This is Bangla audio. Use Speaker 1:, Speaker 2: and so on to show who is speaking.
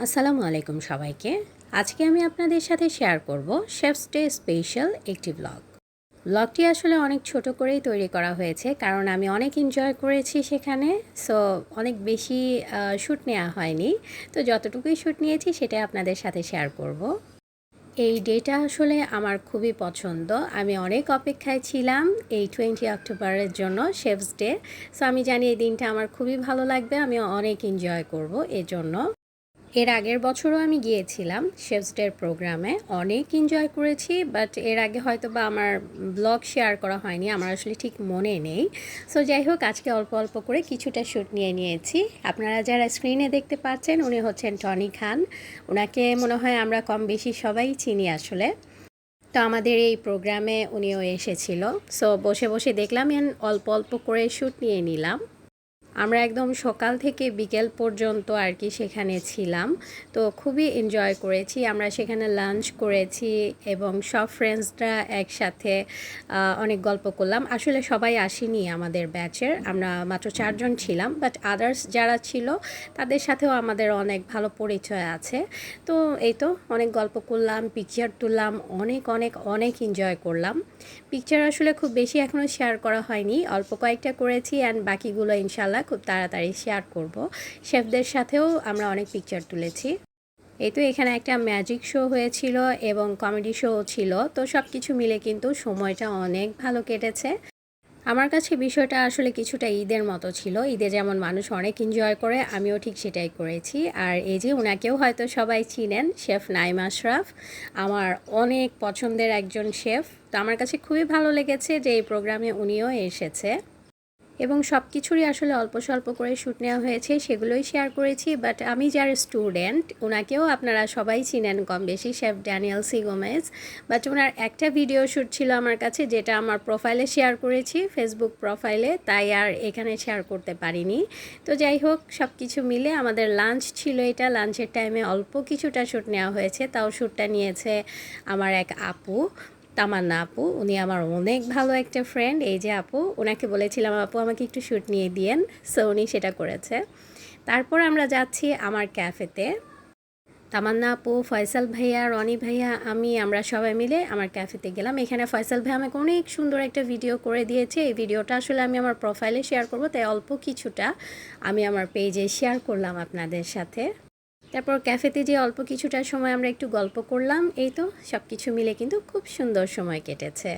Speaker 1: আসসালামু আলাইকুম সবাইকে। আজকে আমি আপনাদের সাথে শেয়ার করব শেফস ডে স্পেশাল একটি ব্লগ। ব্লগটি আসলে অনেক ছোট করেই তৈরি করা হয়েছে কারণ আমি অনেক এনজয় করেছি সেখানে। সো অনেক বেশি শ্যুট নেওয়া হয়নি, তো যতটুকুই শ্যুট নিয়েছি সেটাই আপনাদের সাথে শেয়ার করব। এই ডেটা আসলে আমার খুবই পছন্দ। আমি অনেক অপেক্ষায় ছিলাম এই 20 অক্টোবরের জন্য, শেফস ডে। সো আমি জানি এই দিনটা আমার খুবই ভালো লাগবে, আমি অনেক এনজয় করব এজন্য। এর আগের বছরও আমি গিয়েছিলাম শেফস ডের প্রোগ্রামে, অনেক এনজয় করেছি। বাট এর আগে হয়তো বা আমার ব্লগ শেয়ার করা হয়নি, আমার আসলে ঠিক মনে নেই। সো যাই হোক, আজকে অল্প অল্প করে কিছুটা শ্যুট নিয়ে নিয়েছি। আপনারা যারা স্ক্রিনে দেখতে পাচ্ছেন উনি হচ্ছেন টনি খান। ওনাকে মনে হয় আমরা কম বেশি সবাই চিনি আসলে। তো আমাদের এই প্রোগ্রামে উনিও এসেছিল। সো বসে বসে দেখলাম অল্প অল্প করে শ্যুট নিয়ে নিলাম। আমরা একদম সকাল থেকে বিকেল পর্যন্ত আর কি সেখানে ছিলাম, তো খুবই এনজয় করেছি। আমরা সেখানে লাঞ্চ করেছি এবং সব ফ্রেন্ডসরা একসাথে অনেক গল্প করলাম। আসলে সবাই আসেনি আমাদের ব্যাচের, আমরা মাত্র 4জন ছিলাম, বাট আদার্স যারা ছিল তাদের সাথেও আমাদের অনেক ভালো পরিচয় আছে। তো এই তো অনেক গল্প করলাম, পিকচার তুললাম, অনেক অনেক অনেক এনজয় করলাম। পিকচার আসলে খুব বেশি এখনও শেয়ার করা হয়নি, অল্প কয়েকটা করেছি অ্যান্ড বাকিগুলো ইনশাল্লাহ খুব তাড়াতাড়ি শেয়ার করব। শেফদের সাথেও আমরা অনেক পিকচার তুলেছি। এই তো এখানে একটা ম্যাজিক শো হয়েছিল এবং কমেডি শো ছিল, তো সব কিছু মিলে কিন্তু সময়টা অনেক ভালো কেটেছে। আমার কাছে বিষয়টা আসলে কিছুটা ঈদের মতো ছিল। ঈদে যেমন মানুষ অনেক এনজয় করে, আমিও ঠিক সেটাই করেছি। আর এই যে ওনাকেও হয়তো সবাই চিনেন, শেফ নাইম আশরাফ, আমার অনেক পছন্দের একজন শেফ। তো আমার কাছে খুবই ভালো লেগেছে যে এই প্রোগ্রামে উনিও এসেছে এবং সব কিছুরই আসলে অল্প স্বল্প করে শ্যুট নেওয়া হয়েছে, সেগুলোই শেয়ার করেছি। বাট আমি যার স্টুডেন্ট, ওনাকেও আপনারা সবাই চিনেন কম বেশি, chef Daniel C Gomez. But ওনার একটা ভিডিও শ্যুট ছিল আমার কাছে, যেটা আমার প্রোফাইলে শেয়ার করেছি, ফেসবুক প্রোফাইলে, তাই আর এখানে শেয়ার করতে পারিনি। তো যাই হোক, সব কিছু মিলে আমাদের লাঞ্চ ছিল এটা। লাঞ্চের টাইমে অল্প কিছুটা শ্যুট নেওয়া হয়েছে, তাও শ্যুটটা নিয়েছে আমার এক আপু, তামান্না আপু। উনি আমার অনেক ভালো একটা ফ্রেন্ড। এই যে আপু, ওনাকে বলেছিলাম আপু আমাকে একটু শ্যুট নিয়ে দিয়েন, সো উনি সেটা করেছে। তারপর আমরা যাচ্ছি আমার ক্যাফেতে। তামান্না আপু, ফয়সাল ভাইয়া, রনি ভাইয়া, আমরা সবাই মিলে আমার ক্যাফেতে গেলাম। এখানে ফয়সাল ভাইয়া আমাকে অনেক সুন্দর একটা ভিডিও করে দিয়েছে। এই ভিডিওটা আসলে আমি আমার প্রোফাইলে শেয়ার করব, তাই অল্প কিছুটা আমি আমার পেজে শেয়ার করলাম আপনাদের সাথে। তারপর ক্যাফেতে যেয়ে অল্প কিছুটা সময় আমরা একটু গল্প করলাম। এই তো সব কিছু মিলে কিন্তু খুব সুন্দর সময় কেটেছে।